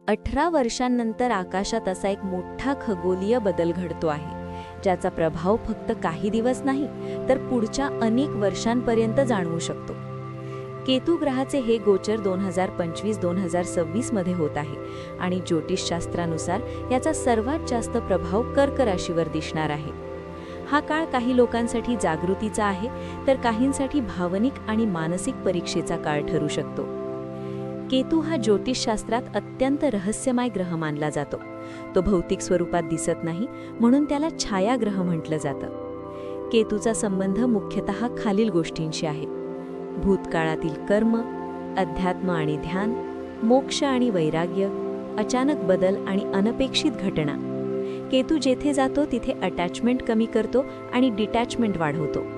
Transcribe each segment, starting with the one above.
18 वर्षांनंतर आकाशात असा एक मोठा खगोलीय बदल घडतो आहे, ज्याचा प्रभाव फक्त काही दिवस नाही तर पुढच्या अनेक वर्षांपर्यंत जाणवू शकतो. केतू ग्रहाचे हे गोचर 2025-2026 मध्ये होत आहे आणि ज्योतिषशास्त्रानुसार याचा सर्वात जास्त प्रभाव कर्क राशीवर दिसणार आहे. हा काळ काही लोकांसाठी जागृतीचा आहे, तर काहींसाठी भावनिक आणि मानसिक परीक्षेचा काळ ठरू शकतो. केतू हा ज्योतिषशास्त्रात अत्यंत रहस्यमय ग्रह मानला जातो. तो भौतिक स्वरूपात दिसत नाही, म्हणून त्याला छायाग्रह म्हटलं जातं. केतूचा संबंध मुख्यतः खालील गोष्टींशी आहे: भूतकाळातील कर्म, अध्यात्म आणि ध्यान, मोक्ष आणि वैराग्य, अचानक बदल आणि अनपेक्षित घटना. केतू जेथे जातो तिथे अटॅचमेंट कमी करतो आणि डिटॅचमेंट वाढवतो.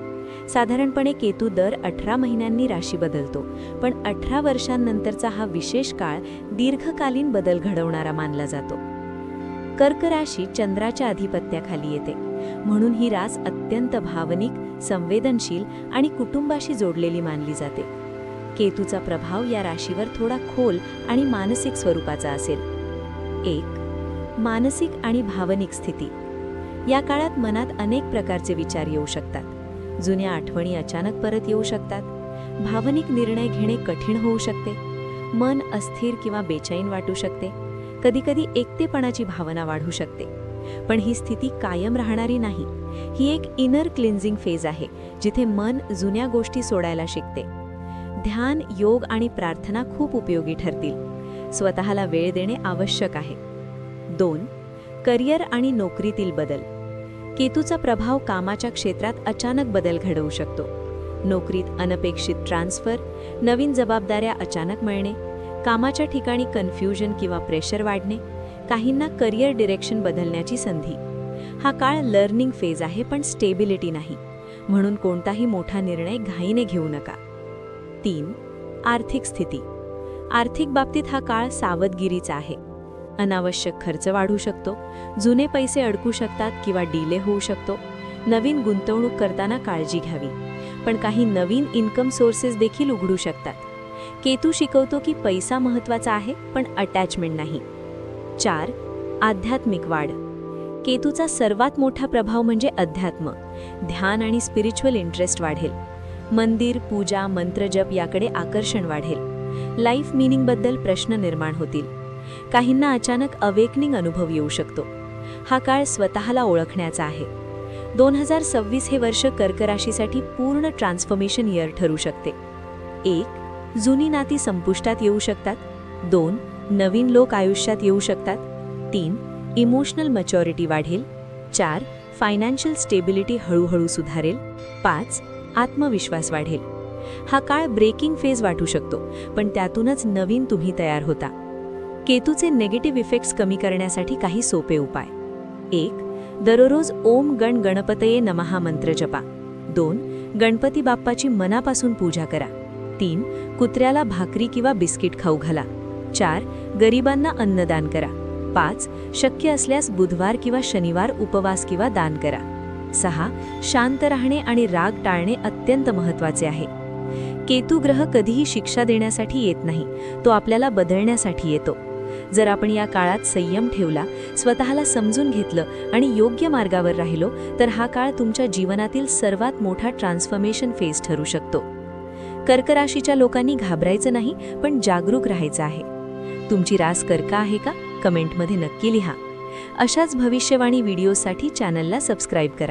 साधारणपणे केतू दर 18 महिन्यांनी राशी बदलतो, पण 18 वर्षांनंतरचा हा विशेष काळ दीर्घकालीन बदल घडवणारा मानला जातो. कर्क राशी चंद्राच्या अधिपत्याखाली येते, म्हणून ही रास अत्यंत भावनिक, संवेदनशील आणि कुटुंबाशी जोडलेली मानली जाते. केतूचा प्रभाव या राशीवर थोडा खोल आणि मानसिक स्वरूपाचा असेल. 1. मानसिक आणि भावनिक स्थिती. या काळात मनात अनेक प्रकारचे विचार येऊ शकतात. जुन्या आठवणी अचानक परत येऊ शकतात. भावनिक निर्णय घेणे कठीण होऊ शकते. मन अस्थिर किंवा बेचैन वाटू शकते. कधीकधी एकटेपणाची भावना वाढू शकते. पण ही स्थिती कायम राहणारी नाही. ही एक इनर क्लिन्झिंग फेज आहे, जिथे मन जुन्या गोष्टी सोडायला शिकते. ध्यान, योग आणि प्रार्थना खूप उपयोगी ठरतील. स्वतःला वेळ देणे आवश्यक आहे. 2. करिअर आणि नोकरीतील बदल. केतूचा प्रभाव कामाच्या क्षेत्रात अचानक बदल घडवू शकतो. नोकरीत अनपेक्षित ट्रान्सफर, नवीन जबाबदाऱ्या अचानक मिळणे, कामाच्या ठिकाणी कन्फ्युजन किंवा प्रेशर वाढणे, काहींना करिअर डिरेक्शन बदलण्याची संधी. हा काळ लर्निंग फेज आहे, पण स्टेबिलिटी नाही, म्हणून कोणताही मोठा निर्णय घाईने घेऊ नका. 3. आर्थिक स्थिती. आर्थिक बाबतीत हा काळ सावधगिरीचा आहे. अनावश्यक खर्च वाढू शकतो. जुने पैसे अडकू शकतात किंवा डिले होऊ शकतो. नवीन गुंतवणूक करताना काळजी घ्यावी, पण काही नवीन इन्कम सोर्सेस देखील उघडू शकतात. केतू शिकवतो की पैसा महत्त्वाचा आहे, पण अटॅचमेंट नाही. 4. आध्यात्मिक वाढ. केतूचा सर्वात मोठा प्रभाव म्हणजे अध्यात्म. ध्यान आणि स्पिरिच्युअल इंटरेस्ट वाढेल. मंदिर, पूजा, मंत्रजप याकडे आकर्षण वाढेल. लाईफ मीनिंगबद्दल प्रश्न निर्माण होतील. काहींना अचानक अवेकनिंग अनुभव येऊ शकतो. हा काळ स्वतःला ओळखण्याचा आहे. 2026 हे वर्ष कर्क राशीसाठी पूर्ण ट्रान्सफॉर्मेशन इयर ठरू शकते. 1. जुनी नाती संपुष्टात येऊ शकतात. 2. नवीन लोक आयुष्यात येऊ शकतात. 3. इमोशनल मॅच्युरिटी वाढेल. 4. फायनान्शियल स्टेबिलिटी हळूहळू सुधारेल. 5. आत्मविश्वास वाढेल. हा काळ ब्रेकिंग फेज वाटू शकतो, पण त्यातूनच नवीन तुम्ही तयार होता. केतूचे नेगेटिव्ह इफेक्ट्स कमी करण्यासाठी काही सोपे उपाय. 1. दररोज ओम गण गणपतये नमः मंत्र जपा. 2. गणपती बाप्पाची मनापासून पूजा करा. 3. कुत्र्याला भाकरी किंवा बिस्किट खाऊ घाला. 4. गरिबांना अन्नदान करा. 5. शक्य असल्यास बुधवार किंवा शनिवार उपवास किंवा दान करा. 6. शांत राहणे आणि राग टाळणे अत्यंत महत्त्वाचे आहे. केतू ग्रह कधीही शिक्षा देण्यासाठी येत नाही, तो आपल्याला बदलण्यासाठी येतो. जर आपण या काळात संयम ठेवला, स्वतःला समजून घेतलं आणि योग्य मार्गावर राहिलो, तर हा काळ तुमच्या जीवनातील सर्वात मोठा ट्रान्सफॉर्मेशन फेज ठरू शकतो. कर्क राशीच्या लोकांनी घाबरायचं नाही, पण जागरूक राहायचं आहे. तुमची रास कर्क आहे का? कमेंटमध्ये नक्की लिहा. अशाच भविष्यवाणी व्हिडिओसाठी चॅनलला सबस्क्राईब करा.